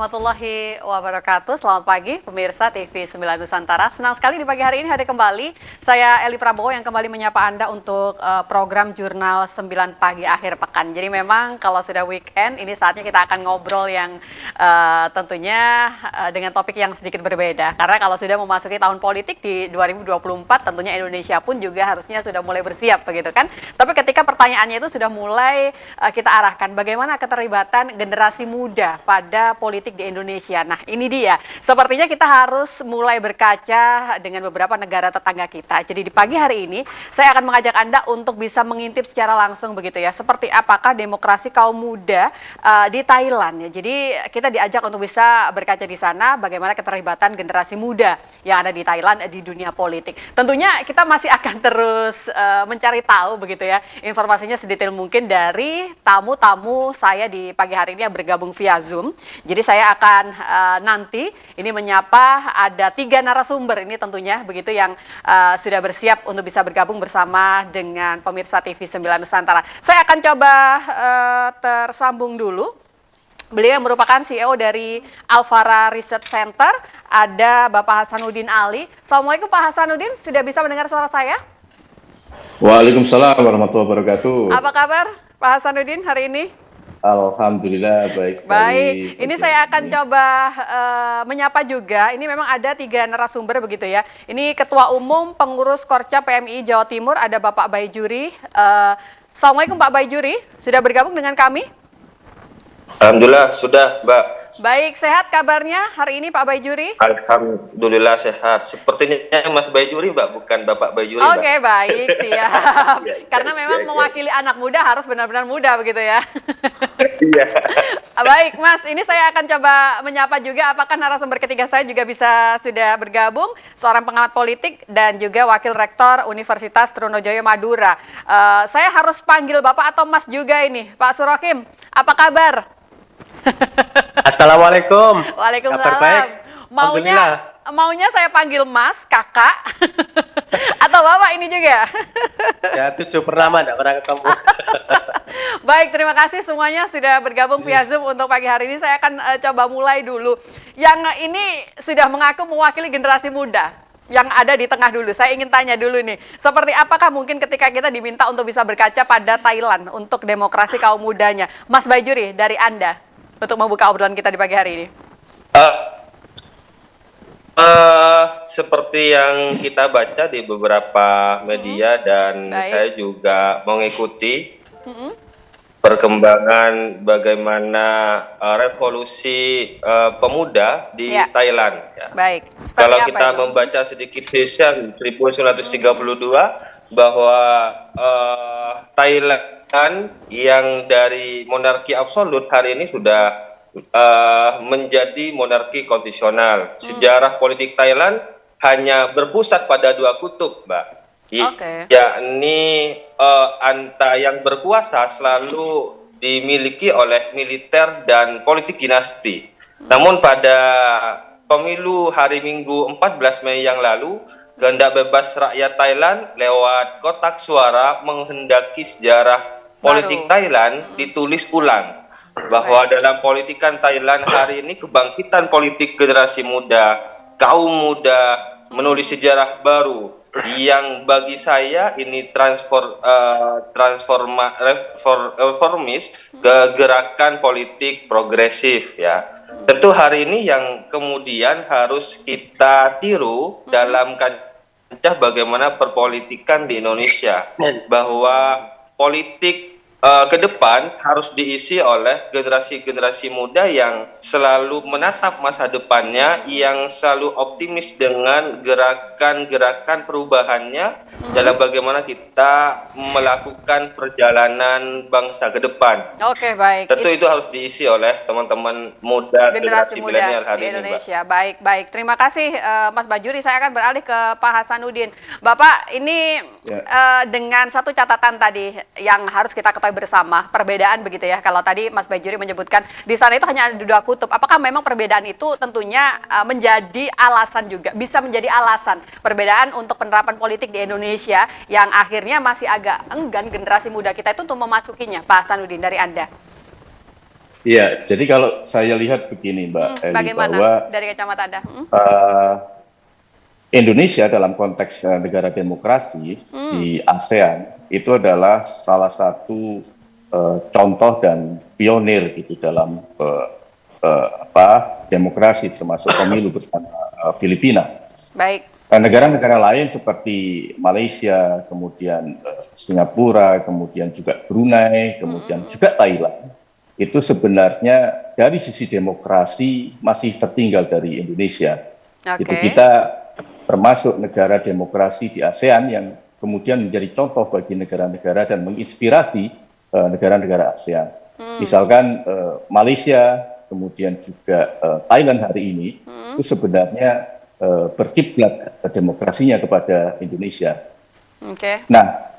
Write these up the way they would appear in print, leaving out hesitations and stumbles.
warahmatullahi wabarakatuh. Selamat pagi pemirsa TV 9 Nusantara. Senang sekali di pagi hari ini hadir kembali. Saya Eli Prabowo yang kembali menyapa Anda untuk program Jurnal 9 Pagi Akhir Pekan. Jadi memang kalau sudah weekend, ini saatnya kita akan ngobrol yang tentunya dengan topik yang sedikit berbeda. Karena kalau sudah memasuki tahun politik di 2024, tentunya Indonesia pun juga harusnya sudah mulai bersiap begitu kan. Tapi ketika pertanyaannya itu sudah mulai kita arahkan, bagaimana keterlibatan generasi muda pada politik di Indonesia. Nah, ini dia. Sepertinya kita harus mulai berkaca dengan beberapa negara tetangga kita. Jadi di pagi hari ini, saya akan mengajak Anda untuk bisa mengintip secara langsung begitu ya. Seperti apakah demokrasi kaum muda di Thailand ya. Jadi kita diajak untuk bisa berkaca di sana bagaimana keterlibatan generasi muda yang ada di Thailand di dunia politik. Tentunya kita masih akan terus mencari tahu begitu ya. Informasinya sedetail mungkin dari tamu-tamu saya di pagi hari ini yang bergabung via Zoom. Jadi saya akan nanti ini menyapa ada 3 narasumber ini tentunya begitu yang sudah bersiap untuk bisa bergabung bersama dengan pemirsa TV 9 Nusantara. Saya akan coba tersambung dulu. Beliau yang merupakan CEO dari Alfara Research Center, ada Bapak Hasanuddin Ali. Assalamualaikum Pak Hasanuddin, sudah bisa mendengar suara saya? Waalaikumsalam warahmatullahi wabarakatuh. Apa kabar Pak Hasanuddin hari ini? Alhamdulillah baik. Baik, ini saya akan coba menyapa juga. Ini memang ada 3 narasumber begitu ya. Ini Ketua Umum Pengurus Korca PMI Jawa Timur, ada Bapak Baijuri. Assalamualaikum Pak Baijuri, sudah bergabung dengan kami? Alhamdulillah sudah, Mbak. Baik, sehat kabarnya hari ini Pak Baijuri? Alhamdulillah sehat. Sepertinya Mas Baijuri, Mbak, bukan Bapak Baijuri, Mbak. Oke, baik, siap. Karena memang mewakili anak muda harus benar-benar muda begitu ya. Iya. Baik, Mas, ini saya akan coba menyapa juga apakah narasumber ketiga saya juga bisa sudah bergabung, seorang pengamat politik dan juga Wakil Rektor Universitas Trunojoyo Madura. Saya harus panggil Bapak atau Mas juga ini, Pak Surokim. Apa kabar? Assalamualaikum. Waalaikumsalam. Kabar baik. Maunya saya panggil Mas, Kakak, atau Bapak ini juga? Ya, 7 pernama enggak pernah ketemu. Baik, terima kasih semuanya sudah bergabung via Zoom untuk pagi hari ini. Saya akan coba mulai dulu. Yang ini sudah mengaku mewakili generasi muda yang ada di tengah dulu. Saya ingin tanya dulu nih, seperti apakah mungkin ketika kita diminta untuk bisa berkaca pada Thailand untuk demokrasi kaum mudanya? Mas Baijuri, dari Anda, untuk membuka obrolan kita di pagi hari ini. Seperti yang kita baca di beberapa media dan saya juga mengikuti perkembangan bagaimana revolusi pemuda di Thailand. Ya. Baik. Kalau kita membaca sedikit season 1932 bahwa Thailand yang dari monarki absolut hari ini sudah menjadi monarki konstitusional. Sejarah politik Thailand hanya berpusat pada 2 kutub, Mbak. Yakni yang berkuasa selalu dimiliki oleh militer dan politik dinasti. Namun pada pemilu hari Minggu 14 Mei yang lalu, kehendak bebas rakyat Thailand lewat kotak suara menghendaki sejarah politik Thailand ditulis ulang. Bahwa dalam politikan Thailand hari ini kebangkitan politik generasi muda, kaum muda menulis sejarah baru yang bagi saya ini reformis ke gerakan politik progresif ya. Tentu hari ini yang kemudian harus kita tiru dalam kancah bagaimana perpolitikan di Indonesia, bahwa politik ke depan harus diisi oleh generasi-generasi muda yang selalu menatap masa depannya, yang selalu optimis dengan gerakan-gerakan perubahannya dalam bagaimana kita melakukan perjalanan bangsa ke depan. Oke, baik. Tentu itu harus diisi oleh teman-teman muda generasi milenial hari di ini, Indonesia. Baik, baik. Terima kasih Mas Baijuri. Saya akan beralih ke Pak Hasanuddin. Bapak, ini dengan satu catatan tadi yang harus kita ketahui bersama, perbedaan begitu ya. Kalau tadi Mas Baijuri menyebutkan di sana itu hanya ada 2 kutub. Apakah memang perbedaan itu tentunya menjadi alasan juga, bisa menjadi alasan perbedaan untuk penerapan politik di Indonesia yang akhirnya masih agak enggan generasi muda kita itu untuk memasukinya, Pak Hasanuddin, dari Anda? Iya, jadi kalau saya lihat begini Mbak Eli, Bagaimana bahwa dari kacamata Anda? eh, Indonesia dalam konteks negara demokrasi di ASEAN itu adalah salah satu contoh dan pionir gitu dalam demokrasi termasuk pemilu bersama Filipina. Baik. Negara-negara lain seperti Malaysia, kemudian Singapura, kemudian juga Brunei, kemudian juga Thailand, itu sebenarnya dari sisi demokrasi masih tertinggal dari Indonesia. Itu Oke. kita termasuk negara demokrasi di ASEAN yang kemudian menjadi contoh bagi negara-negara dan menginspirasi negara-negara ASEAN. Misalkan Malaysia, kemudian juga Thailand hari ini, itu sebenarnya berkiblat demokrasinya kepada Indonesia. Oke. Nah,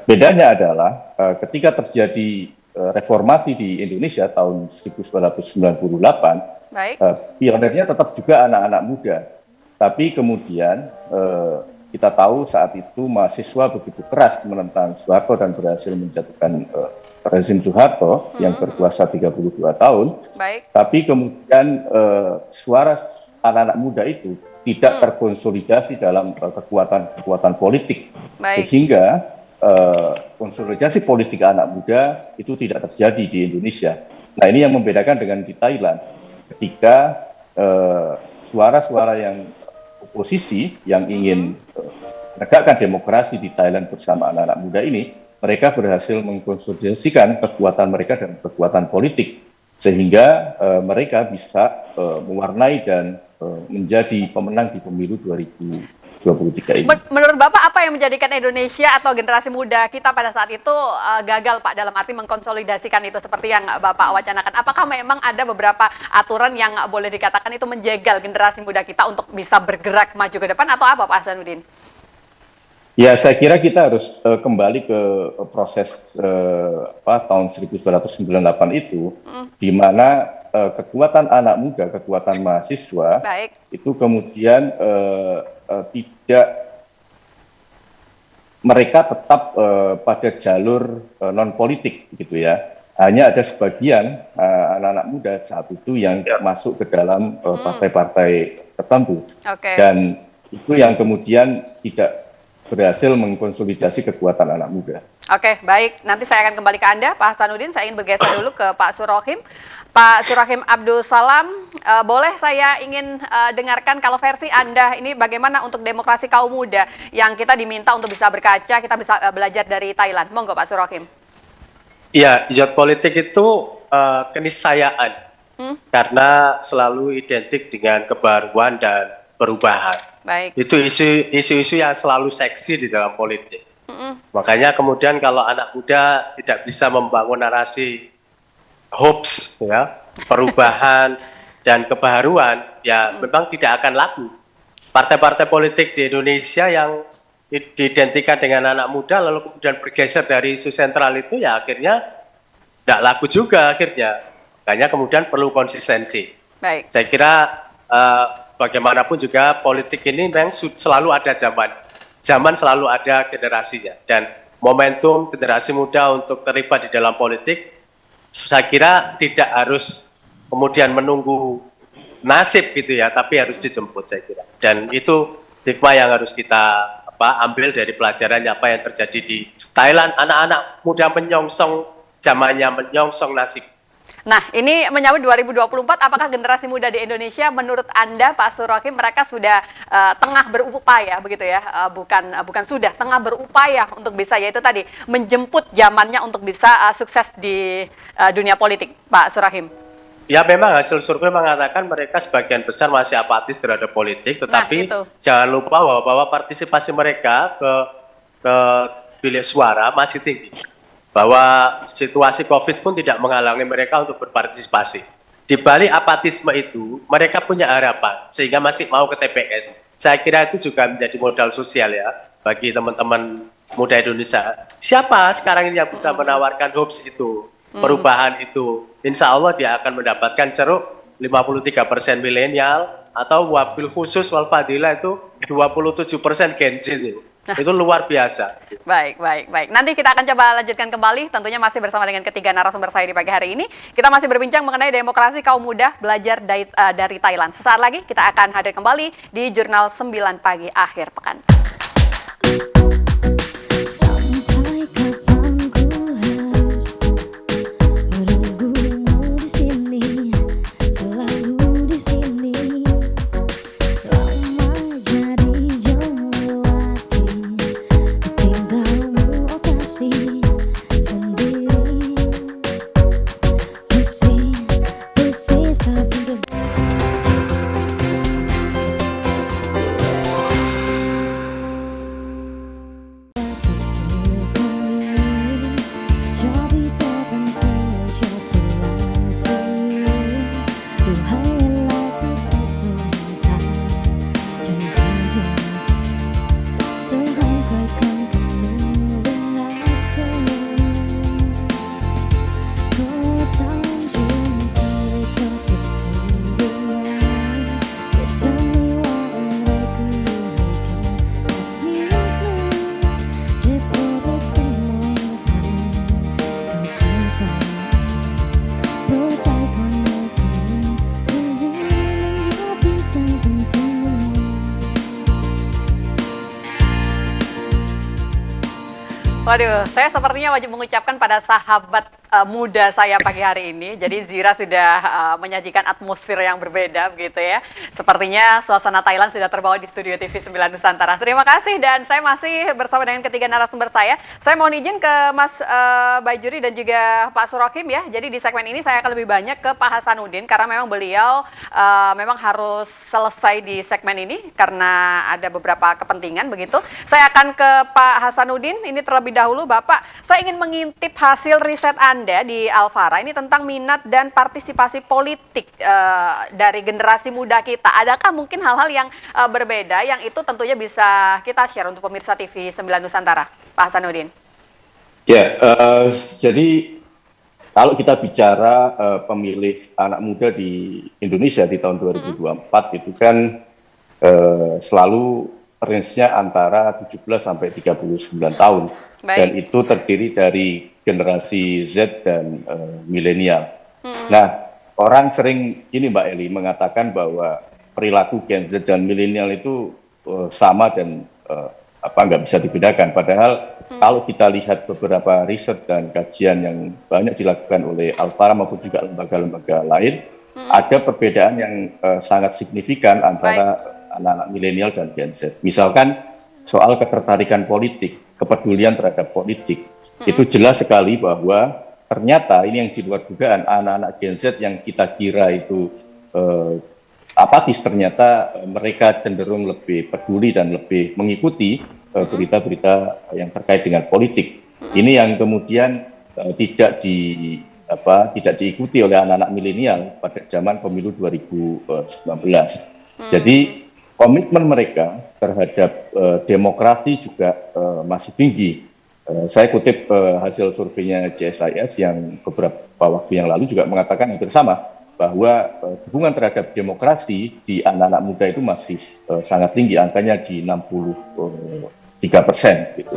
bedanya adalah ketika terjadi reformasi di Indonesia tahun 1998, Baik. pionirnya tetap juga anak-anak muda. Tapi kemudian kita tahu saat itu mahasiswa begitu keras menentang Soeharto dan berhasil menjatuhkan rezim Soeharto yang berkuasa 32 tahun. Baik. Tapi kemudian suara anak-anak muda itu tidak terkonsolidasi dalam kekuatan politik, Baik. sehingga konsolidasi politik anak muda itu tidak terjadi di Indonesia. Nah, ini yang membedakan dengan di Thailand, ketika suara-suara yang oposisi yang ingin menegakkan demokrasi di Thailand bersama anak-anak muda ini, mereka berhasil mengkonsolidasikan kekuatan mereka dan kekuatan politik, sehingga mereka bisa mewarnai dan menjadi pemenang di pemilu 2023 ini. Menurut Bapak apa yang menjadikan Indonesia atau generasi muda kita pada saat itu gagal Pak dalam arti mengkonsolidasikan itu seperti yang Bapak wacanakan? Apakah memang ada beberapa aturan yang boleh dikatakan itu menjegal generasi muda kita untuk bisa bergerak maju ke depan atau apa Pak Hasanuddin? Ya, saya kira kita harus kembali ke proses tahun 1998 itu, di mana kekuatan anak muda, kekuatan mahasiswa, Baik. itu kemudian tidak, mereka tetap pada jalur non politik, gitu ya. Hanya ada sebagian anak-anak muda saat itu yang masuk ke dalam partai-partai tertentu, Oke. dan itu yang kemudian tidak berhasil mengkonsolidasi kekuatan anak muda. Oke, baik. Nanti saya akan kembali ke Anda, Pak Hasanuddin. Saya ingin bergeser dulu ke Pak Surohim. Pak Surahim Abdul Salam, boleh saya ingin dengarkan kalau versi Anda ini bagaimana untuk demokrasi kaum muda yang kita diminta untuk bisa berkaca, kita bisa belajar dari Thailand. Monggo Pak Surahim. Iya, youth politik itu keniscayaan, karena selalu identik dengan kebaruan dan perubahan. Baik. Itu isu-isu yang selalu seksi di dalam politik. Makanya kemudian kalau anak muda tidak bisa membangun narasi hopes, ya, perubahan dan kebaruan, ya memang tidak akan laku. Partai-partai politik di Indonesia yang diidentikan dengan anak muda lalu kemudian bergeser dari isu sentral itu, ya akhirnya tidak laku juga akhirnya. Makanya kemudian perlu konsistensi. Baik. Saya kira bagaimanapun juga politik ini memang selalu ada zaman selalu ada generasinya, dan momentum generasi muda untuk terlibat di dalam politik saya kira tidak harus kemudian menunggu nasib gitu ya, tapi harus dijemput saya kira, dan itu hikmah yang harus kita ambil dari pelajarannya apa yang terjadi di Thailand. Anak-anak muda menyongsong zamannya, menyongsong nasib. Nah, ini menyambut 2024, apakah generasi muda di Indonesia menurut Anda, Pak Surahim, mereka sudah tengah berupaya, begitu ya, bukan sudah, tengah berupaya untuk bisa, yaitu tadi, menjemput zamannya untuk bisa sukses di dunia politik, Pak Surahim? Ya, memang hasil survei mengatakan mereka sebagian besar masih apatis terhadap politik, tetapi jangan lupa bahwa partisipasi mereka ke bilik suara masih tinggi. Bahwa situasi COVID pun tidak menghalangi mereka untuk berpartisipasi. Di balik apatisme itu, mereka punya harapan, sehingga masih mau ke TPS. Saya kira itu juga menjadi modal sosial ya, bagi teman-teman muda Indonesia. Siapa sekarang ini yang bisa menawarkan hopes itu, perubahan itu? Insya Allah dia akan mendapatkan ceruk 53% milenial, atau wabil khusus wal fadilah itu 27% Gen Z itu. Itu luar biasa. Baik, baik, baik. Nanti kita akan coba lanjutkan kembali, tentunya masih bersama dengan ketiga narasumber saya di pagi hari ini. Kita masih berbincang mengenai demokrasi kaum muda belajar dari Thailand. Sesaat lagi kita akan hadir kembali di Jurnal 9 Pagi Akhir Pekan. Sampai kapan ku harus menunggumu di sini, selalu di sini. Lama jadi jomblo hati, tinggalmu operasi sendiri. Pusing, pusing stop thinking. Waduh, saya sepertinya wajib mengucapkan pada sahabat muda saya pagi hari ini. Jadi Zira sudah menyajikan atmosfer yang berbeda begitu ya. Sepertinya suasana Thailand sudah terbawa di studio TV 9 Nusantara. Terima kasih dan saya masih bersama dengan ketiga narasumber saya. Saya mohon izin ke Mas Bajuri dan juga Pak Surokim ya. Jadi di segmen ini saya akan lebih banyak ke Pak Hasanuddin karena memang beliau memang harus selesai di segmen ini karena ada beberapa kepentingan begitu. Saya akan ke Pak Hasanuddin ini terlebih dahulu. Bapak, saya ingin mengintip hasil riset Anda di Alfara ini tentang minat dan partisipasi politik dari generasi muda kita. Adakah mungkin hal-hal yang berbeda yang itu tentunya bisa kita share untuk pemirsa TV 9 Nusantara? Pak Hasanuddin. Ya, jadi kalau kita bicara pemilih anak muda di Indonesia di tahun 2024 itu kan selalu range-nya antara 17 sampai 39 tahun. Baik. Dan itu terdiri dari generasi Z dan milenial. Nah, orang sering ini Mbak Eli mengatakan bahwa perilaku Gen Z dan milenial itu sama dan nggak bisa dibedakan. Padahal kalau kita lihat beberapa riset dan kajian yang banyak dilakukan oleh Alfara maupun juga lembaga-lembaga lain, ada perbedaan yang sangat signifikan antara anak-anak milenial dan Gen Z. Misalkan soal ketertarikan politik, kepedulian terhadap politik, itu jelas sekali bahwa ternyata ini yang di luar dugaan, anak-anak Gen Z yang kita kira itu apatis, ternyata mereka cenderung lebih peduli dan lebih mengikuti berita-berita yang terkait dengan politik. Ini yang kemudian tidak diikuti oleh anak-anak milenial pada zaman pemilu 2019. Jadi komitmen mereka terhadap demokrasi juga masih tinggi. Saya kutip hasil surveinya CSIS yang beberapa waktu yang lalu juga mengatakan hampir sama, bahwa dukungan terhadap demokrasi di anak-anak muda itu masih sangat tinggi, angkanya di 63%. Gitu.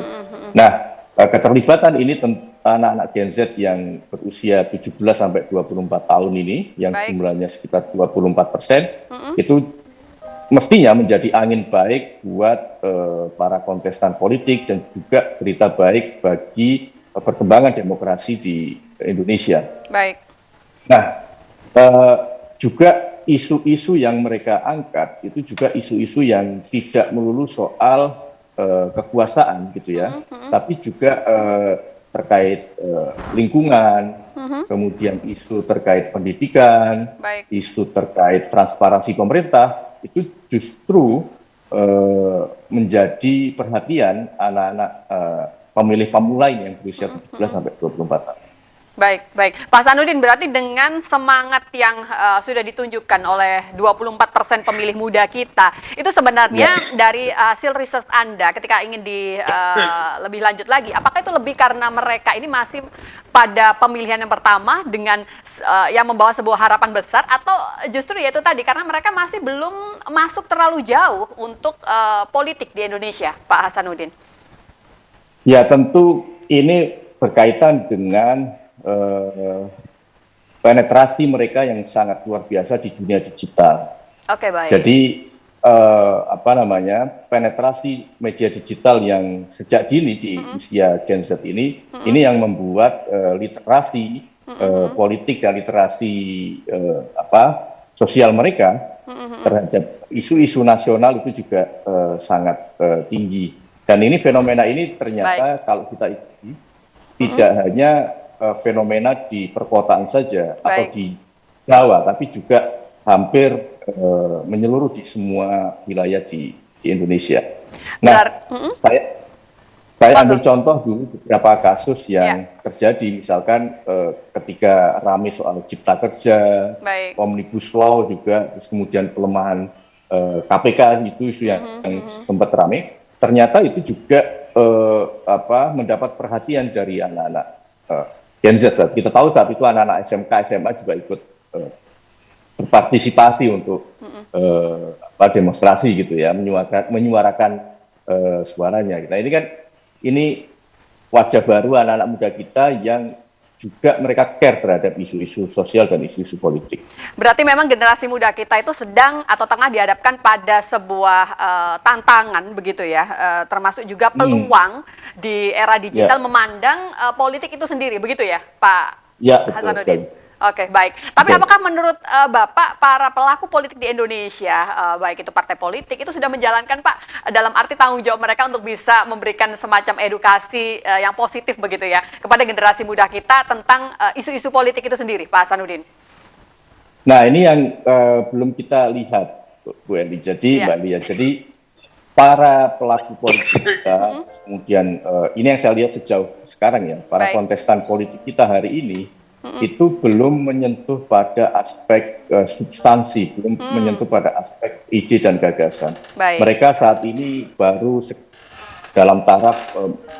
Nah, keterlibatan ini anak-anak Gen Z yang berusia 17 sampai 24 tahun ini, yang jumlahnya sekitar 24%, itu mestinya menjadi angin baik buat para kontestan politik dan juga berita baik bagi perkembangan demokrasi di Indonesia. Baik. Nah, juga isu-isu yang mereka angkat itu juga isu-isu yang tidak melulu soal kekuasaan gitu ya, tapi juga terkait lingkungan, kemudian isu terkait pendidikan, isu terkait transparansi pemerintah. Itu justru menjadi perhatian anak-anak pemilih pemula yang berusia 17 sampai 24 tahun. Baik, baik. Pak Hasanuddin, berarti dengan semangat yang sudah ditunjukkan oleh 24% pemilih muda kita, itu sebenarnya dari hasil riset Anda ketika ingin lebih lanjut lagi, apakah itu lebih karena mereka ini masih pada pemilihan yang pertama dengan yang membawa sebuah harapan besar, atau justru ya itu tadi karena mereka masih belum masuk terlalu jauh untuk politik di Indonesia, Pak Hasanuddin? Ya, tentu ini berkaitan dengan penetrasi mereka yang sangat luar biasa di dunia digital. Oke, baik. Jadi penetrasi media digital yang sejak dini di usia Gen Z ini yang membuat literasi politik dan literasi sosial mereka terhadap isu-isu nasional itu juga sangat tinggi. Dan ini fenomena ini ternyata kalau kita ikuti tidak hanya fenomena di perkotaan saja atau di Jawa, tapi juga hampir menyeluruh di semua wilayah di Indonesia. Nah, saya ambil contoh dulu beberapa kasus yang terjadi, misalkan ketika ramai soal Cipta Kerja, Omnibus Law juga, terus kemudian pelemahan KPK, itu isu yang sempat ramai. Ternyata itu juga mendapat perhatian dari anak-anak Gen Z. Kita tahu saat itu anak-anak SMK, SMA juga ikut berpartisipasi untuk demonstrasi gitu ya, menyuarakan suaranya. Nah, ini wajah baru anak-anak muda kita yang juga mereka care terhadap isu-isu sosial dan isu-isu politik. Berarti memang generasi muda kita itu sedang atau tengah dihadapkan pada sebuah tantangan begitu ya, termasuk juga peluang di era digital memandang politik itu sendiri, begitu ya Pak Hasanuddin? Oke, baik. Tapi apakah menurut Bapak para pelaku politik di Indonesia, baik itu partai politik, itu sudah menjalankan Pak dalam arti tanggung jawab mereka untuk bisa memberikan semacam edukasi yang positif begitu ya kepada generasi muda kita tentang isu-isu politik itu sendiri, Pak Hasanuddin? Nah, ini yang belum kita lihat, Bu Eli. Jadi Mbak Lia, jadi para pelaku politik kita, kemudian ini yang saya lihat sejauh sekarang ya, para kontestan politik kita hari ini itu belum menyentuh pada aspek substansi, belum menyentuh pada aspek ide dan gagasan. Mereka saat ini baru dalam taraf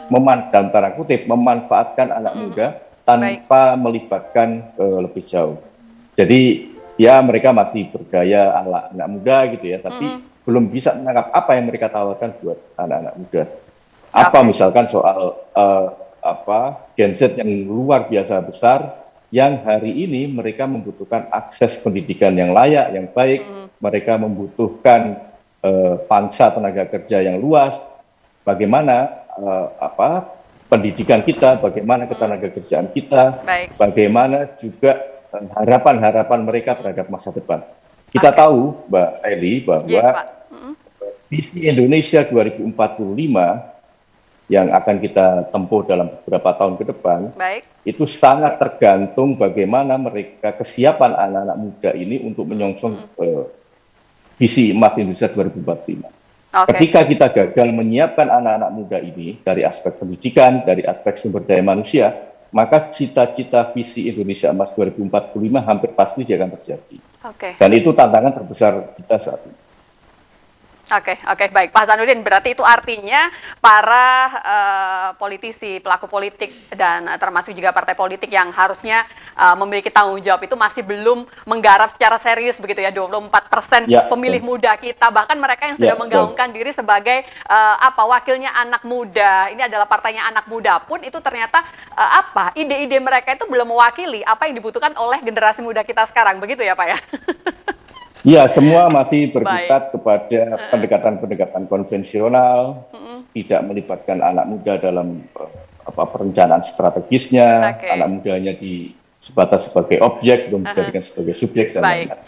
dalam tanda kutip memanfaatkan anak muda tanpa melibatkan lebih jauh. Jadi ya mereka masih bergaya ala anak muda gitu ya, tapi belum bisa menangkap apa yang mereka tawarkan buat anak-anak muda. Apa misalkan soal Gen Z yang luar biasa besar, yang hari ini mereka membutuhkan akses pendidikan yang layak, yang baik, mereka membutuhkan pangsa tenaga kerja yang luas, bagaimana pendidikan kita, bagaimana ketenaga kerjaan kita, bagaimana juga harapan-harapan mereka terhadap masa depan. Kita tahu, Mbak Eli, bahwa visi Indonesia 2045 yang akan kita tempuh dalam beberapa tahun ke depan, itu sangat tergantung bagaimana mereka kesiapan anak-anak muda ini untuk menyongsong visi emas Indonesia 2045. Ketika kita gagal menyiapkan anak-anak muda ini dari aspek pendidikan, dari aspek sumber daya manusia, maka cita-cita visi Indonesia emas 2045 hampir pasti akan terjadi. Dan itu tantangan terbesar kita saat ini. Oke, baik. Pak Hasanuddin, berarti itu artinya para politisi, pelaku politik, dan termasuk juga partai politik yang harusnya memiliki tanggung jawab itu masih belum menggarap secara serius begitu ya, 24% pemilih muda kita, bahkan mereka yang sudah menggaungkan diri sebagai wakilnya anak muda, ini adalah partainya anak muda pun itu ternyata ide-ide mereka itu belum mewakili apa yang dibutuhkan oleh generasi muda kita sekarang, begitu ya Pak ya? Ya, semua masih berkutat kepada pendekatan-pendekatan konvensional, tidak melibatkan anak muda dalam perencanaan strategisnya, anak mudanya sebatas sebagai objek, belum dijadikan sebagai subjek dan lain-lain.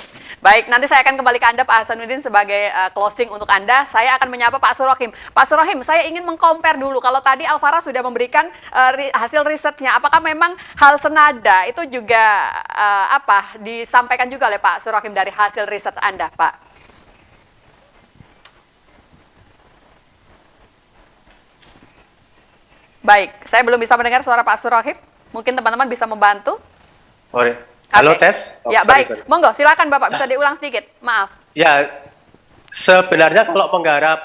Baik, nanti saya akan kembali ke Anda Pak Hasanuddin sebagai closing untuk Anda. Saya akan menyapa Pak Surohim. Pak Surohim, saya ingin mengcompare dulu. Kalau tadi Alvara sudah memberikan hasil risetnya, apakah memang hal senada itu juga disampaikan juga oleh Pak Surohim dari hasil riset Anda, Pak? Baik, saya belum bisa mendengar suara Pak Surohim. Mungkin teman-teman bisa membantu. Halo, Oke. tes. Ya, Sorry, baik. sorry. Monggo, silakan Bapak bisa diulang sedikit. Maaf. Ya, sebenarnya kalau menggarap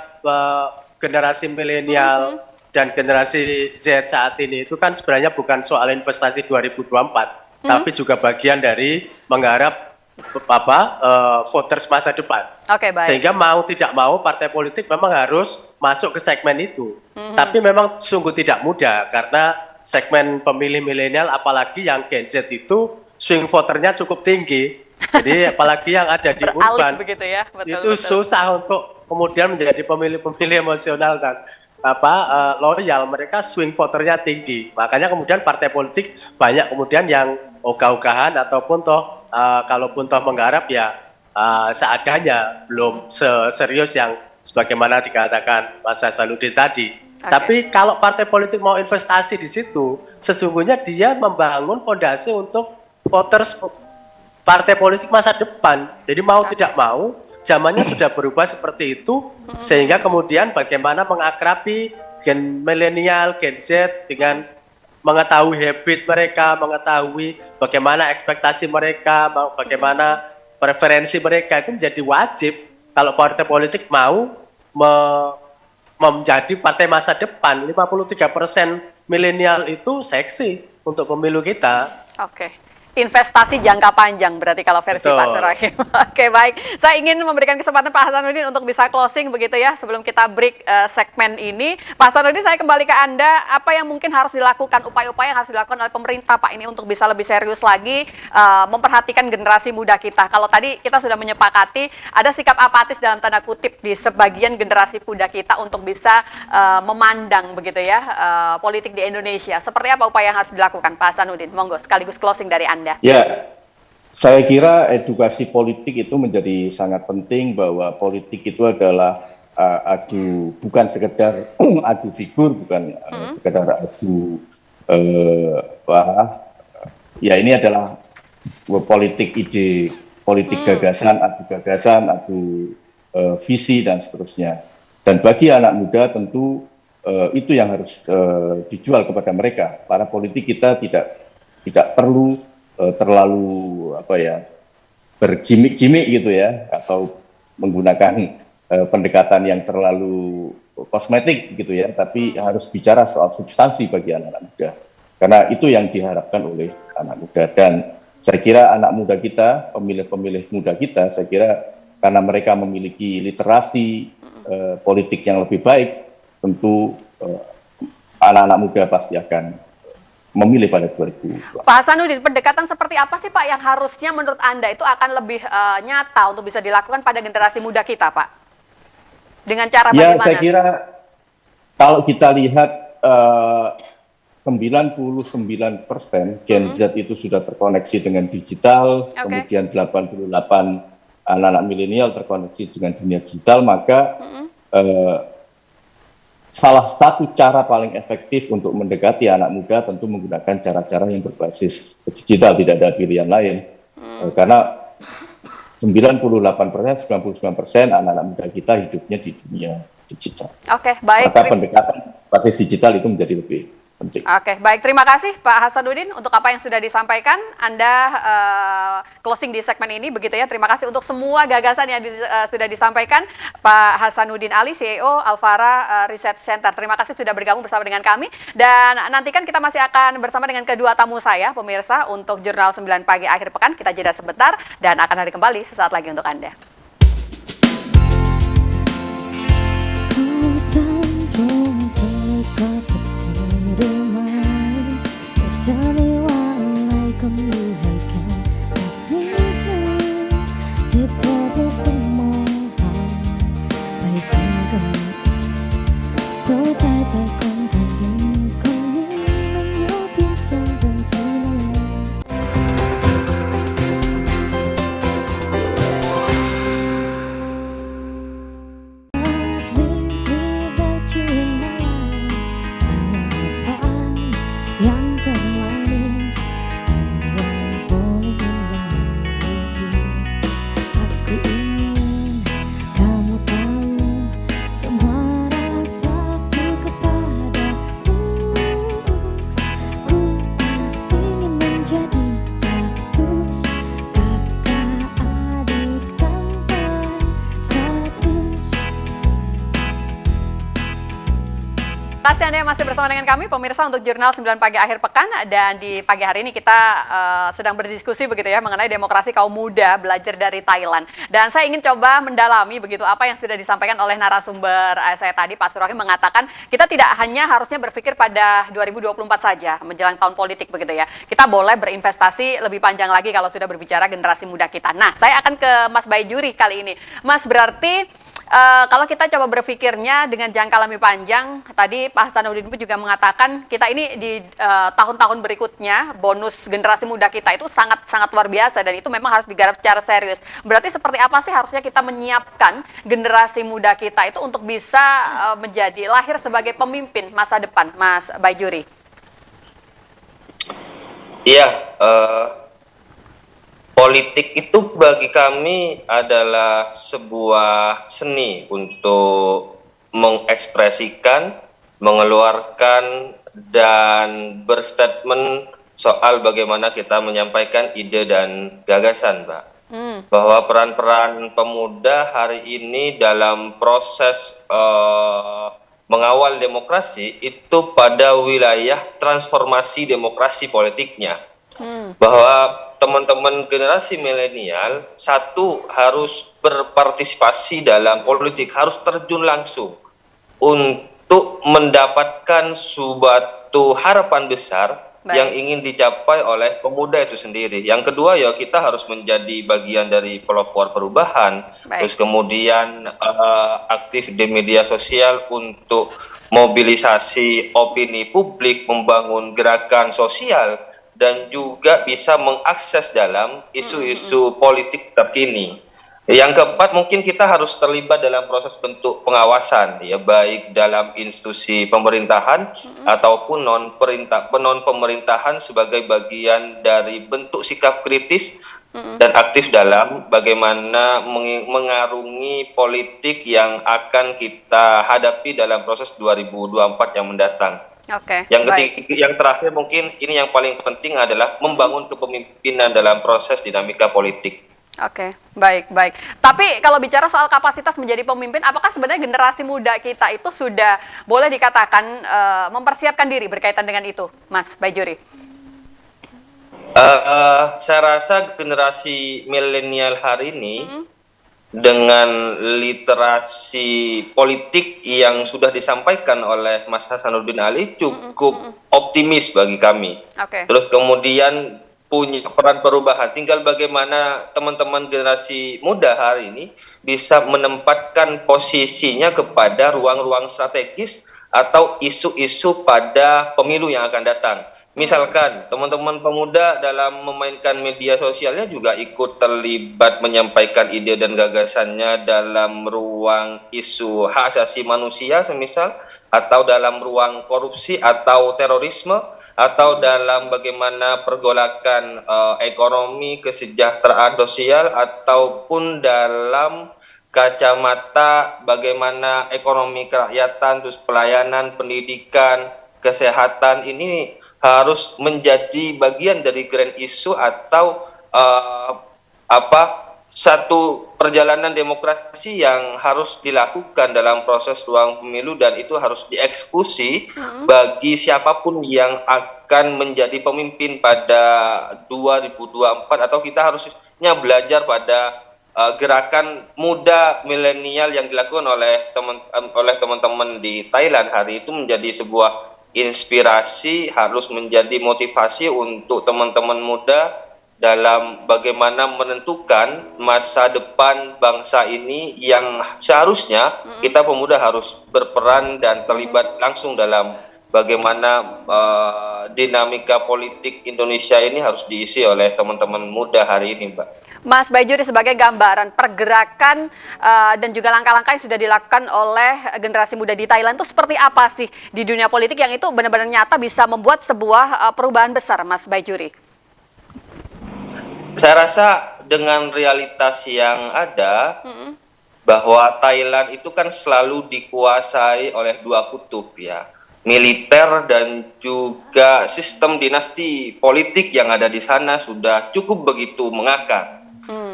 generasi milenial dan generasi Z saat ini itu kan sebenarnya bukan soal investasi 2024, tapi juga bagian dari menggarap voters masa depan. Oke, baik. Sehingga mau tidak mau partai politik memang harus masuk ke segmen itu. Tapi memang sungguh tidak mudah karena segmen pemilih milenial apalagi yang Gen Z itu swing voternya cukup tinggi. Jadi apalagi yang ada di Beralih urban begitu ya, betul, itu betul. susah untuk kemudian menjadi pemilih-pemilih emosional dan loyal. Mereka swing voternya tinggi. Makanya kemudian partai politik banyak kemudian yang ogah-ogahan ataupun kalaupun menggarap ya seadanya, belum serius yang sebagaimana dikatakan Mas Hasanuddin tadi. Oke. Tapi kalau partai politik mau investasi di situ, sesungguhnya dia membangun fondasi untuk voters partai politik masa depan. Jadi mau tidak mau, zamannya sudah berubah seperti itu, sehingga kemudian bagaimana mengakrabi gen milenial, Gen Z dengan mengetahui habit mereka, mengetahui bagaimana ekspektasi mereka, bagaimana preferensi mereka, itu menjadi wajib kalau partai politik mau menjadi partai masa depan. 53% milenial itu seksi untuk pemilu kita. Oke. Investasi jangka panjang berarti kalau versi Betul. Pak Surahim. Oke, baik. Saya ingin memberikan kesempatan Pak Hasanuddin untuk bisa closing begitu ya sebelum kita break segmen ini. Pak Hasanuddin, saya kembali ke Anda. Apa yang mungkin harus dilakukan, upaya-upaya yang harus dilakukan oleh pemerintah Pak ini untuk bisa lebih serius lagi memperhatikan generasi muda kita. Kalau tadi kita sudah menyepakati ada sikap apatis dalam tanda kutip di sebagian generasi muda kita untuk bisa memandang begitu ya politik di Indonesia. Seperti apa upaya yang harus dilakukan Pak Hasanuddin? Monggo sekaligus closing dari Anda. Ya, saya kira edukasi politik itu menjadi sangat penting, bahwa politik itu adalah bukan sekedar adu figur, bukan sekedar adu ya ini adalah politik ide, politik gagasan, adu visi dan seterusnya. Dan bagi anak muda tentu itu yang harus dijual kepada mereka. Para politik kita tidak perlu terlalu bergimik-gimik gitu ya, atau menggunakan pendekatan yang terlalu kosmetik gitu ya, tapi harus bicara soal substansi bagi anak-anak muda, karena itu yang diharapkan oleh anak muda. Dan saya kira anak muda kita, pemilih-pemilih muda kita, saya kira karena mereka memiliki literasi politik yang lebih baik, tentu anak-anak muda pasti akan memilih pada 2020. Pak Hasanuddin, pendekatan seperti apa sih Pak yang harusnya menurut Anda itu akan lebih nyata untuk bisa dilakukan pada generasi muda kita, Pak? Dengan cara Ya, bagaimana? saya kira kalau kita lihat 99% Gen Z itu sudah terkoneksi dengan digital, kemudian 88 anak-anak milenial terkoneksi dengan dunia digital, maka salah satu cara paling efektif untuk mendekati anak muda tentu menggunakan cara-cara yang berbasis digital, tidak ada pilihan lain. Karena 98%, 99% anak-anak muda kita hidupnya di dunia digital. Oke, baik. Maka pendekatan basis digital itu menjadi lebih penting. Oke, baik. Terima kasih Pak Hasanuddin untuk apa yang sudah disampaikan. Anda closing di segmen ini begitu ya. Terima kasih untuk semua gagasan yang sudah disampaikan Pak Hasanuddin Ali, CEO Alfara Research Center. Terima kasih sudah bergabung bersama dengan kami. Dan nantikan kita masih akan bersama dengan kedua tamu saya, pemirsa, untuk Jurnal 9 Pagi akhir pekan. Kita jeda sebentar dan akan hadir kembali sesaat lagi untuk Anda. Semua rasaku kepada kasih Anda yang masih bersama dengan kami, pemirsa, untuk Jurnal 9 Pagi Akhir Pekan. Dan di pagi hari ini kita sedang berdiskusi begitu ya mengenai demokrasi kaum muda belajar dari Thailand. Dan saya ingin coba mendalami begitu apa yang sudah disampaikan oleh narasumber saya tadi, Pak Surohi, mengatakan kita tidak hanya harusnya berpikir pada 2024 saja menjelang tahun politik begitu ya. Kita boleh berinvestasi lebih panjang lagi kalau sudah berbicara generasi muda kita. Nah, saya akan ke Mas Baijuri kali ini. Mas, berarti kalau kita coba berpikirnya dengan jangka lebih panjang, tadi Pak Hasanuddin pun juga mengatakan kita ini di tahun-tahun berikutnya bonus generasi muda kita itu sangat luar biasa dan itu memang harus digarap secara serius. Berarti seperti apa sih harusnya kita menyiapkan generasi muda kita itu untuk bisa menjadi lahir sebagai pemimpin masa depan, Mas Baijuri? Iya, politik itu bagi kami adalah sebuah seni untuk mengekspresikan, mengeluarkan, dan berstatement soal bagaimana kita menyampaikan ide dan gagasan, Mbak. Bahwa peran-peran pemuda hari ini dalam proses mengawal demokrasi itu pada wilayah transformasi demokrasi politiknya. Bahwa teman-teman generasi milenial satu harus berpartisipasi dalam politik, harus terjun langsung untuk mendapatkan suatu harapan besar yang ingin dicapai oleh pemuda itu sendiri. Yang kedua ya kita harus menjadi bagian dari pelopor perubahan. Terus kemudian aktif di media sosial untuk mobilisasi opini publik, membangun gerakan sosial, dan juga bisa mengakses dalam isu-isu politik terkini. Yang keempat, mungkin kita harus terlibat dalam proses bentuk pengawasan, ya, baik dalam institusi pemerintahan ataupun non pemerintahan sebagai bagian dari bentuk sikap kritis dan aktif dalam bagaimana mengarungi politik yang akan kita hadapi dalam proses 2024 yang mendatang. Yang terakhir mungkin ini yang paling penting adalah membangun kepemimpinan dalam proses dinamika politik. Baik. Tapi kalau bicara soal kapasitas menjadi pemimpin, apakah sebenarnya generasi muda kita itu sudah boleh dikatakan mempersiapkan diri berkaitan dengan itu, Mas Baijuri? Saya rasa generasi milenial hari ini dengan literasi politik yang sudah disampaikan oleh Mas Hasanuddin Ali cukup optimis bagi kami. Terus kemudian punya peran perubahan. Tinggal bagaimana teman-teman generasi muda hari ini bisa menempatkan posisinya kepada ruang-ruang strategis atau isu-isu pada pemilu yang akan datang. Misalkan teman-teman pemuda dalam memainkan media sosialnya juga ikut terlibat menyampaikan ide dan gagasannya dalam ruang isu hak asasi manusia semisal, atau dalam ruang korupsi atau terorisme, atau dalam bagaimana pergolakan ekonomi, kesejahteraan sosial, ataupun dalam kacamata bagaimana ekonomi kerakyatan, terus pelayanan, pendidikan, kesehatan ini harus menjadi bagian dari grand issue atau satu perjalanan demokrasi yang harus dilakukan dalam proses ruang pemilu, dan itu harus dieksekusi bagi siapapun yang akan menjadi pemimpin pada 2024, atau kita harusnya belajar pada gerakan muda milenial yang dilakukan oleh teman-teman di Thailand hari itu menjadi sebuah inspirasi, harus menjadi motivasi untuk teman-teman muda dalam bagaimana menentukan masa depan bangsa ini yang seharusnya kita pemuda harus berperan dan terlibat langsung dalam bagaimana dinamika politik Indonesia ini harus diisi oleh teman-teman muda hari ini, Mbak. Mas Baijuri, sebagai gambaran pergerakan dan juga langkah-langkah yang sudah dilakukan oleh generasi muda di Thailand itu seperti apa sih di dunia politik yang itu benar-benar nyata bisa membuat sebuah perubahan besar, Mas Baijuri? Saya rasa dengan realitas yang ada, bahwa Thailand itu kan selalu dikuasai oleh dua kutub, ya, militer dan juga sistem dinasti politik yang ada di sana sudah cukup begitu mengakar.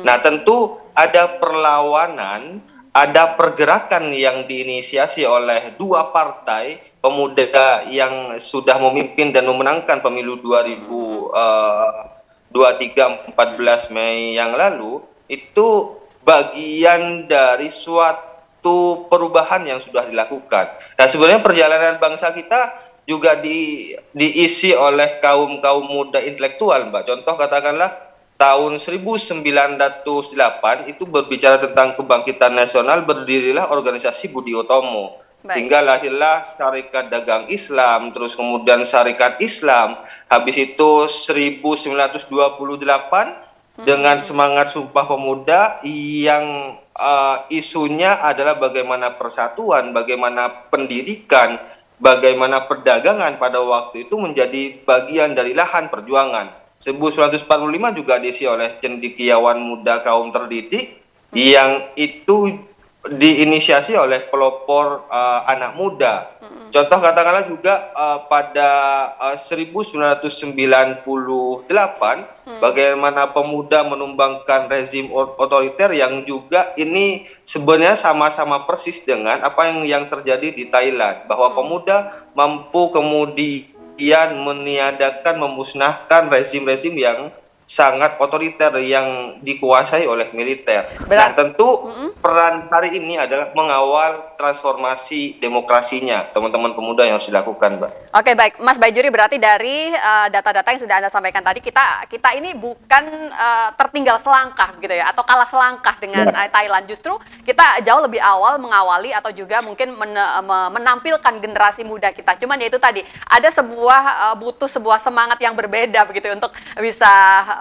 Nah, tentu ada perlawanan ada pergerakan yang diinisiasi oleh dua partai pemuda yang sudah memimpin dan memenangkan pemilu 2023 14 Mei yang lalu, itu bagian dari suatu perubahan yang sudah dilakukan. Nah, sebenarnya perjalanan bangsa kita juga diisi oleh kaum muda intelektual, Mbak. Contoh katakanlah tahun 1908 itu berbicara tentang kebangkitan nasional, berdirilah organisasi Budi Utomo. Hingga lahirlah Syarikat Dagang Islam, terus kemudian Syarikat Islam. Habis itu 1928 dengan semangat Sumpah Pemuda yang isunya adalah bagaimana persatuan, bagaimana pendidikan, bagaimana perdagangan pada waktu itu menjadi bagian dari lahan perjuangan. 1945 juga diisi oleh cendekiawan muda kaum terdidik yang itu diinisiasi oleh pelopor anak muda. Contoh katakanlah juga pada 1998 bagaimana pemuda menumbangkan rezim otoriter yang juga ini sebenarnya sama-sama persis dengan apa yang terjadi di Thailand, bahwa pemuda mampu kemudian meniadakan, memusnahkan rezim-rezim yang sangat otoriter yang dikuasai oleh militer. Nah, tentu peran hari ini adalah mengawal transformasi demokrasinya teman-teman pemuda yang harus dilakukan, Mbak. Oke, baik, Mas Baijuri, berarti dari data-data yang sudah Anda sampaikan tadi, kita ini bukan tertinggal selangkah gitu ya, atau kalah selangkah dengan Thailand. Justru kita jauh lebih awal mengawali atau juga mungkin menampilkan generasi muda kita. Cuman ya itu tadi, ada butuh sebuah semangat yang berbeda begitu untuk bisa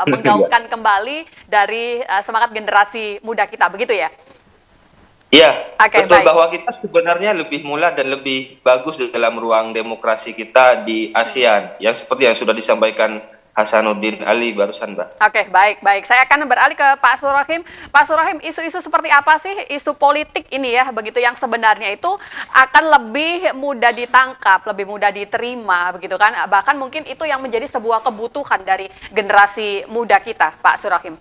menggaungkan kembali dari semangat generasi muda kita, begitu ya? Iya, betul, baik. Bahwa kita sebenarnya lebih mula dan lebih bagus dalam ruang demokrasi kita di ASEAN, yang seperti yang sudah disampaikan Hasanuddin Ali barusan, Mbak. Oke, baik. Saya akan beralih ke Pak Surahim. Pak Surahim, isu-isu seperti apa sih, isu politik ini ya, begitu yang sebenarnya itu akan lebih mudah ditangkap, lebih mudah diterima, begitu kan? Bahkan mungkin itu yang menjadi sebuah kebutuhan dari generasi muda kita, Pak Surahim.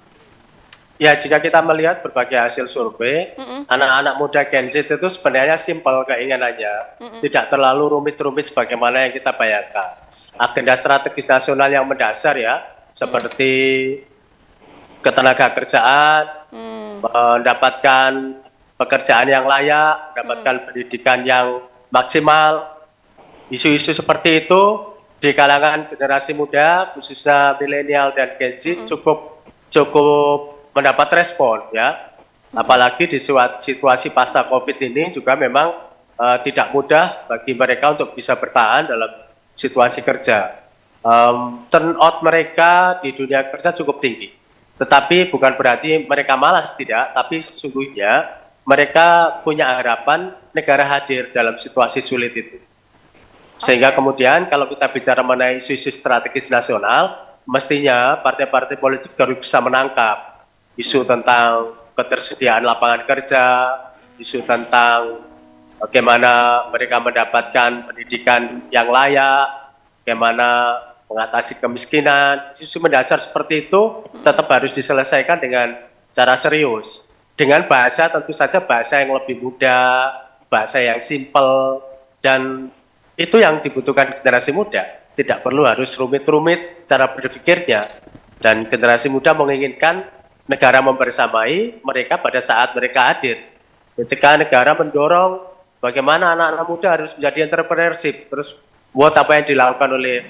Ya, jika kita melihat berbagai hasil survei, anak-anak muda Gen Z itu sebenarnya simpel keinginannya, tidak terlalu rumit-rumit sebagaimana yang kita bayangkan. Agenda strategis nasional yang mendasar ya, seperti ketenaga kerjaan, mendapatkan pekerjaan yang layak, mendapatkan pendidikan yang maksimal. Isu-isu seperti itu di kalangan generasi muda, khususnya milenial dan Gen Z cukup mendapat respon ya, apalagi di situasi pasca COVID ini juga memang tidak mudah bagi mereka untuk bisa bertahan dalam situasi kerja. Turnout mereka di dunia kerja cukup tinggi, tetapi bukan berarti mereka malas, tidak, tapi sesungguhnya mereka punya harapan negara hadir dalam situasi sulit itu. Sehingga kemudian kalau kita bicara mengenai isu-isu strategis nasional, mestinya partai-partai politik harus bisa menangkap isu tentang ketersediaan lapangan kerja, isu tentang bagaimana mereka mendapatkan pendidikan yang layak, bagaimana mengatasi kemiskinan. Isu mendasar seperti itu tetap harus diselesaikan dengan cara serius. Dengan bahasa tentu saja bahasa yang lebih mudah, bahasa yang simpel, dan itu yang dibutuhkan generasi muda. Tidak perlu harus rumit-rumit cara berpikirnya. Dan generasi muda menginginkan negara membersamai mereka pada saat mereka hadir. Ketika negara mendorong bagaimana anak-anak muda harus menjadi entrepreneurship, terus buat apa yang dilakukan oleh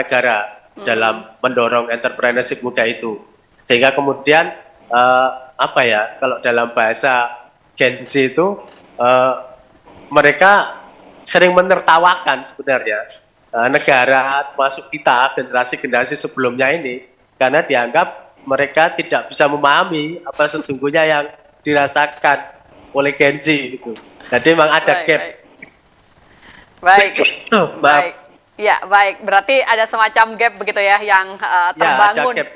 negara dalam mendorong entrepreneurship muda itu. Sehingga kemudian kalau dalam bahasa Gen Z itu mereka sering menertawakan sebenarnya negara masuk kita, generasi-generasi sebelumnya ini, karena dianggap mereka tidak bisa memahami apa sesungguhnya yang dirasakan oleh Gen Z itu. Jadi memang ada gap. Baik. Ya, baik. Berarti ada semacam gap begitu ya yang terbangun. Ya, ada gap.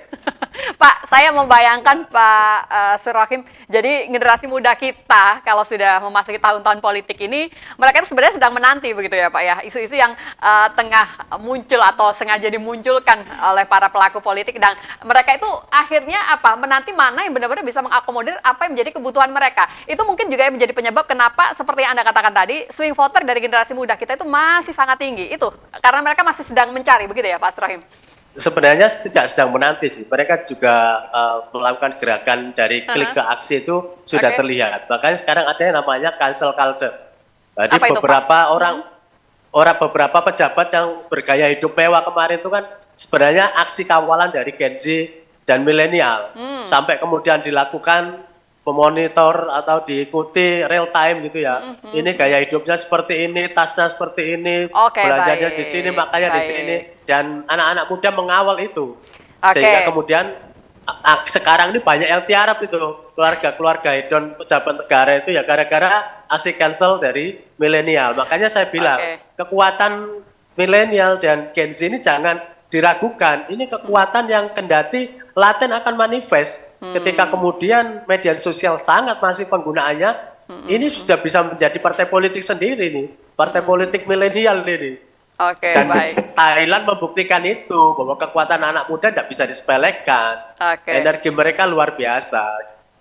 Pak, saya membayangkan Pak Surahim, jadi generasi muda kita kalau sudah memasuki tahun-tahun politik ini, mereka itu sebenarnya sedang menanti begitu ya Pak ya, isu-isu yang tengah muncul atau sengaja dimunculkan oleh para pelaku politik, dan mereka itu akhirnya apa, menanti mana yang benar-benar bisa mengakomodir apa yang menjadi kebutuhan mereka. Itu mungkin juga yang menjadi penyebab kenapa seperti yang Anda katakan tadi, swing voter dari generasi muda kita itu masih sangat tinggi. Itu karena mereka masih sedang mencari begitu ya Pak Surahim? Sebenarnya tidak sedang menanti sih, mereka juga melakukan gerakan dari klik ke aksi itu sudah terlihat. Makanya sekarang ada yang namanya cancel culture. Jadi apa itu, beberapa Pak? beberapa pejabat yang bergaya hidup mewah kemarin itu kan sebenarnya aksi kawalan dari Gen Z dan milenial, sampai kemudian dilakukan memonitor atau diikuti real time gitu ya. Ini gaya hidupnya seperti ini, tasnya seperti ini, belanjanya di sini, makanya di sini, dan anak-anak muda mengawal itu. Sehingga kemudian sekarang ini banyak yang tiarap itu, keluarga-keluarga hedon pejabat negara itu ya gara-gara aksi cancel dari milenial. Makanya saya bilang kekuatan milenial dan Gen Z ini jangan diragukan. Ini kekuatan yang kendati laten akan manifest ketika kemudian media sosial sangat masif penggunaannya. Ini sudah bisa menjadi partai politik sendiri nih, partai politik milenial ini. Dan Thailand membuktikan itu bahwa kekuatan anak muda tidak bisa disepelekan. Energi mereka luar biasa.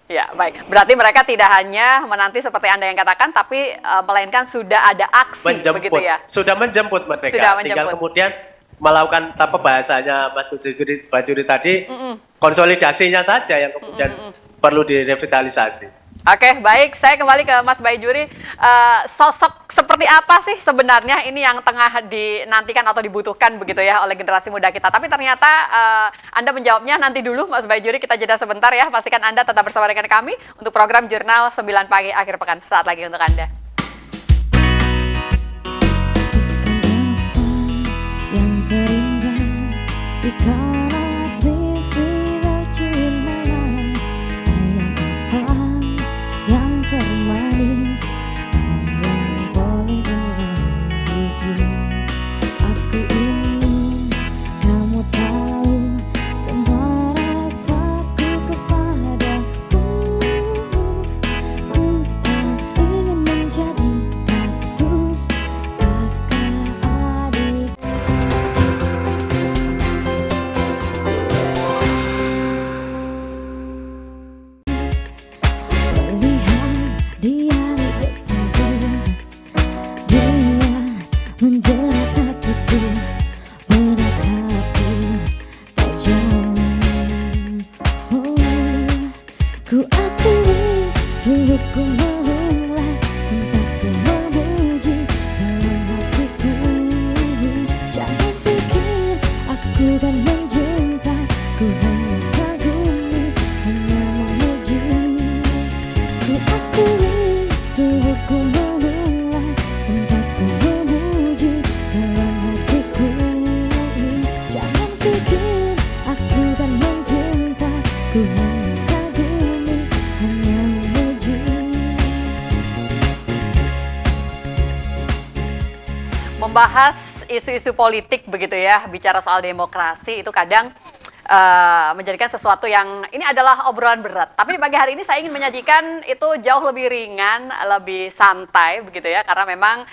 Ya, baik. Berarti mereka tidak hanya menanti seperti Anda yang katakan, tapi melainkan sudah ada aksi begitu ya. Sudah menjemput mereka. Tinggal kemudian melakukan apa bahasanya Mas Bajuri tadi, konsolidasinya saja yang kemudian perlu direvitalisasi. Oke, baik. Saya kembali ke Mas Bajuri. Sosok seperti apa sih sebenarnya ini yang tengah dinantikan atau dibutuhkan begitu ya oleh generasi muda kita? Tapi ternyata Anda menjawabnya nanti dulu, Mas Bajuri. Kita jeda sebentar ya. Pastikan Anda tetap bersama dengan kami untuk program Jurnal 9 Pagi Akhir Pekan. Sesaat lagi untuk Anda. We cannot live without you in my life. I am apa yang termanis, I am falling in love with you. Aku ingin kamu tahu semua rasaku kepadaku. Ku tak ingin menjadi kaktus, kakak adik. Dia di depanku, dia menjerat hatiku, berat hati tajam. Ku akui tubuhku mulai sempat ku memuji dalam hatiku. Jangan pikir aku kan mencinta, ku hanya kagumi, hanya memuji. Ku akui tubuhku mulai sempat ku memuji dalam hatiku. Jangan pikir aku kan mencinta, ku hanya kagumi, hanya memuji. Membahas isu-isu politik begitu ya, bicara soal demokrasi itu kadang menjadikan sesuatu yang ini adalah obrolan berat. Tapi di pagi hari ini saya ingin menyajikan itu jauh lebih ringan, lebih santai begitu ya. Karena memang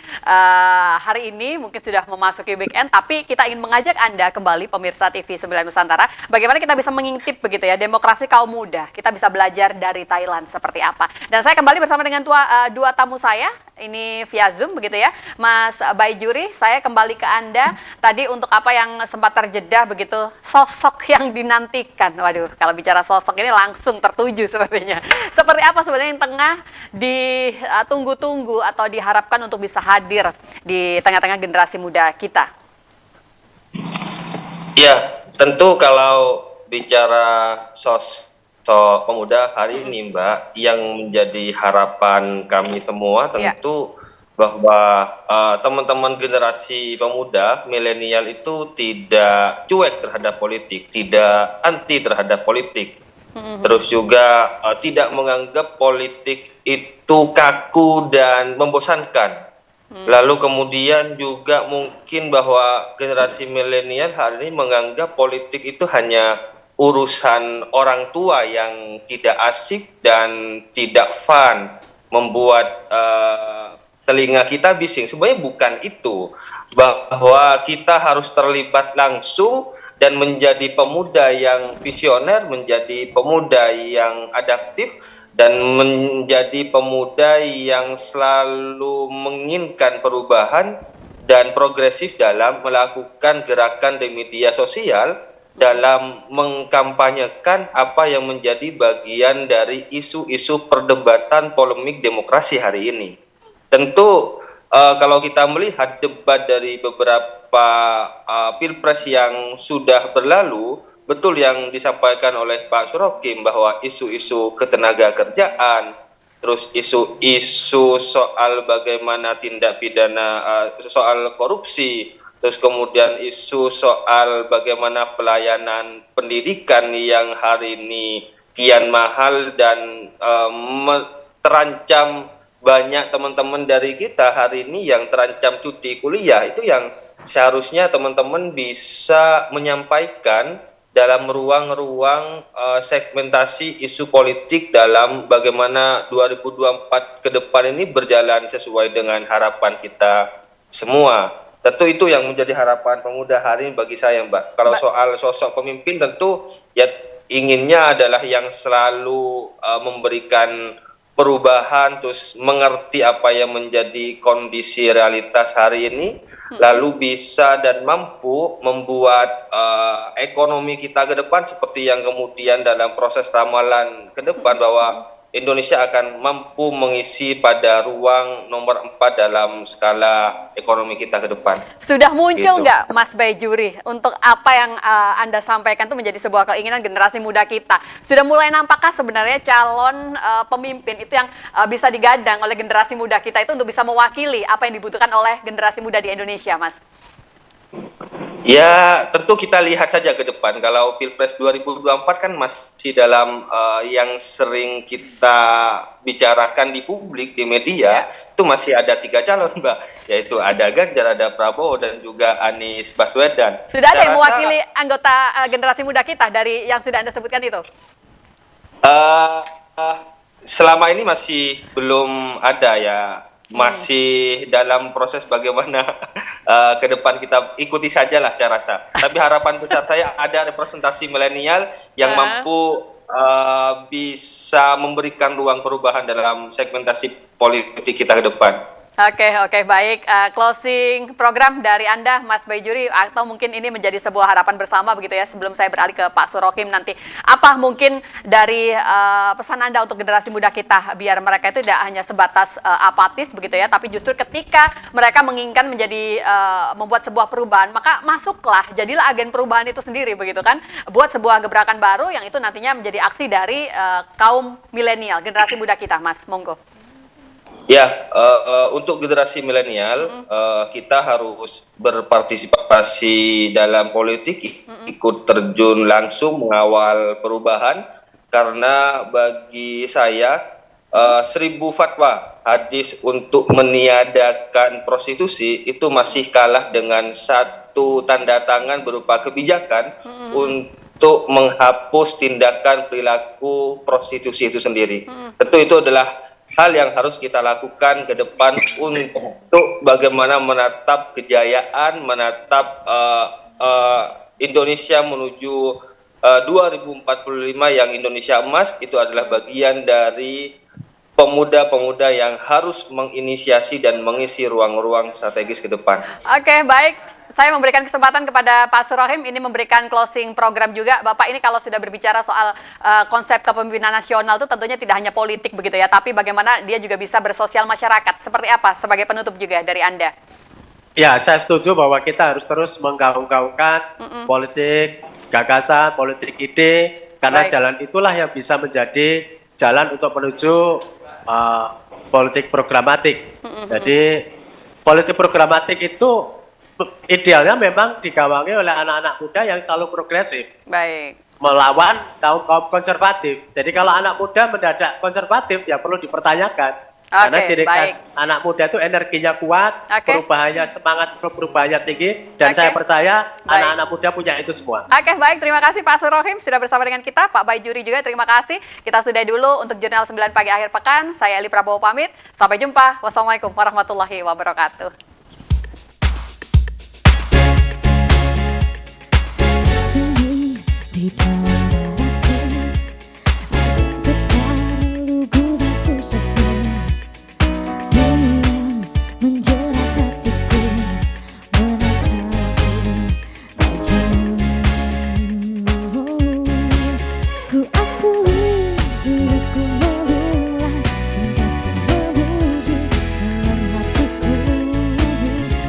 hari ini mungkin sudah memasuki weekend, tapi kita ingin mengajak Anda kembali pemirsa TV 9 Nusantara, bagaimana kita bisa mengintip begitu ya demokrasi kaum muda. Kita bisa belajar dari Thailand seperti apa. Dan saya kembali bersama dengan dua tamu saya. Ini via Zoom begitu ya. Mas Bajuri, saya kembali ke Anda tadi untuk apa yang sempat terjeda begitu, sosok yang dinantikan. Waduh, kalau bicara sosok ini langsung tertuju sepertinya. Seperti apa sebenarnya yang tengah ditunggu-tunggu atau diharapkan untuk bisa hadir di tengah-tengah generasi muda kita? Ya, tentu kalau bicara sosok pemuda hari ini, Mbak, yang menjadi harapan kami semua tentu bahwa teman-teman generasi pemuda milenial itu tidak cuek terhadap politik, tidak anti terhadap politik, terus juga tidak menganggap politik itu kaku dan membosankan. Lalu kemudian juga mungkin bahwa generasi milenial hari ini menganggap politik itu hanya urusan orang tua yang tidak asik dan tidak fun, membuat telinga kita bising. Sebenarnya bukan itu, bahwa kita harus terlibat langsung dan menjadi pemuda yang visioner, menjadi pemuda yang adaptif, dan menjadi pemuda yang selalu menginginkan perubahan dan progresif dalam melakukan gerakan di media sosial, dalam mengkampanyekan apa yang menjadi bagian dari isu-isu perdebatan polemik demokrasi hari ini. Tentu kalau kita melihat debat dari beberapa pilpres yang sudah berlalu, betul yang disampaikan oleh Pak Surokim bahwa isu-isu ketenaga kerjaan, terus isu-isu soal bagaimana tindak pidana, soal korupsi, terus kemudian isu soal bagaimana pelayanan pendidikan yang hari ini kian mahal dan terancam. Banyak teman-teman dari kita hari ini yang terancam cuti kuliah, itu yang seharusnya teman-teman bisa menyampaikan dalam ruang-ruang segmentasi isu politik dalam bagaimana 2024 ke depan ini berjalan sesuai dengan harapan kita semua. Tentu itu yang menjadi harapan pemuda hari ini bagi saya, Mbak. Kalau soal sosok pemimpin, tentu ya inginnya adalah yang selalu memberikan perubahan, terus mengerti apa yang menjadi kondisi realitas hari ini, lalu bisa dan mampu membuat ekonomi kita ke depan seperti yang kemudian dalam proses ramalan ke depan bahwa Indonesia akan mampu mengisi pada ruang nomor 4 dalam skala ekonomi kita ke depan. Sudah muncul nggak, Mas Baijuri, untuk apa yang Anda sampaikan itu menjadi sebuah keinginan generasi muda kita? Sudah mulai nampakkah sebenarnya calon pemimpin itu yang bisa digadang oleh generasi muda kita itu untuk bisa mewakili apa yang dibutuhkan oleh generasi muda di Indonesia, Mas? Ya, tentu kita lihat saja ke depan. Kalau Pilpres 2024 kan masih dalam yang sering kita bicarakan di publik, di media, itu masih ada 3 calon, Mbak. Yaitu ada Ganjar, ada Prabowo, dan juga Anies Baswedan. Sudah ada yang mewakili anggota generasi muda kita dari yang sudah Anda sebutkan itu? Selama ini masih belum ada ya. Masih dalam proses bagaimana ke depan, kita ikuti sajalah saya rasa. Tapi harapan besar saya ada representasi milenial yang mampu bisa memberikan ruang perubahan dalam segmentasi politik kita ke depan. Oke, baik. Closing program dari Anda, Mas Baijuri, atau mungkin ini menjadi sebuah harapan bersama begitu ya, sebelum saya beralih ke Pak Surokim nanti. Apa mungkin dari pesan Anda untuk generasi muda kita, biar mereka itu tidak hanya sebatas apatis begitu ya, tapi justru ketika mereka menginginkan menjadi membuat sebuah perubahan, maka masuklah, jadilah agen perubahan itu sendiri begitu kan, buat sebuah gebrakan baru yang itu nantinya menjadi aksi dari kaum milenial, generasi muda kita, Mas. Monggo. Ya, untuk generasi milenial, kita harus berpartisipasi dalam politik, ikut terjun langsung mengawal perubahan, karena bagi saya 1000 fatwa hadis untuk meniadakan prostitusi itu masih kalah dengan 1 tanda tangan berupa kebijakan untuk menghapus tindakan perilaku prostitusi itu sendiri. Tentu itu adalah hal yang harus kita lakukan ke depan untuk bagaimana menatap kejayaan, menatap Indonesia menuju 2045 yang Indonesia emas. Itu adalah bagian dari pemuda-pemuda yang harus menginisiasi dan mengisi ruang-ruang strategis ke depan. Oke, baik. Saya memberikan kesempatan kepada Pak Surokim ini memberikan closing program juga. Bapak ini kalau sudah berbicara soal konsep kepemimpinan nasional itu tentunya tidak hanya politik begitu ya, tapi bagaimana dia juga bisa bersosial masyarakat. Seperti apa sebagai penutup juga dari Anda? Ya, saya setuju bahwa kita harus terus menggaung-gaungkan politik gagasan, politik ide, karena jalan itulah yang bisa menjadi jalan untuk menuju politik programatik. Jadi politik programatik itu idealnya memang digawangi oleh anak-anak muda yang selalu progresif. Baik. Melawan kaum konservatif. Jadi kalau anak muda mendadak konservatif ya perlu dipertanyakan. Karena Oke, ciri khas baik. anak muda itu energinya kuat, Oke. perubahannya semangat perubahannya tinggi, dan Oke. saya percaya Baik. anak-anak muda punya itu semua. Oke, baik. Terima kasih Pak Surohim sudah bersama dengan kita. Pak Baijuri juga terima kasih. Kita sudah dulu untuk Jurnal 9 Pagi akhir pekan. Saya Eli Prabowo pamit. Sampai jumpa. Wassalamualaikum warahmatullahi wabarakatuh. Sini di dalam dadaku getar lugu batu sepi, diam menjerat hatiku, menatapku tajam. Ku akui diriku melulah, cintaku mewujud dalam hatiku.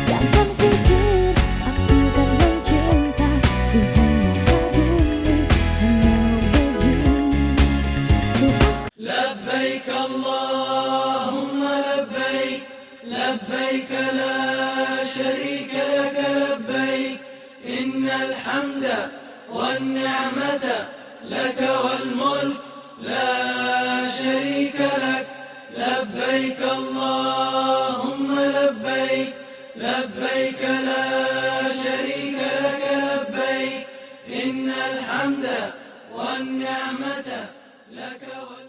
Jangan pikir aku kan mencinta, ku hanya kagumi, hanya membenci. لبيك اللهم لبيك لبيك لا شريك لك لبيك إن الحمد والنعمة لك والملك لا شريك لك لبيك اللهم لبيك لبيك لا شريك لك لبيك إن الحمد والنعمة لك والملك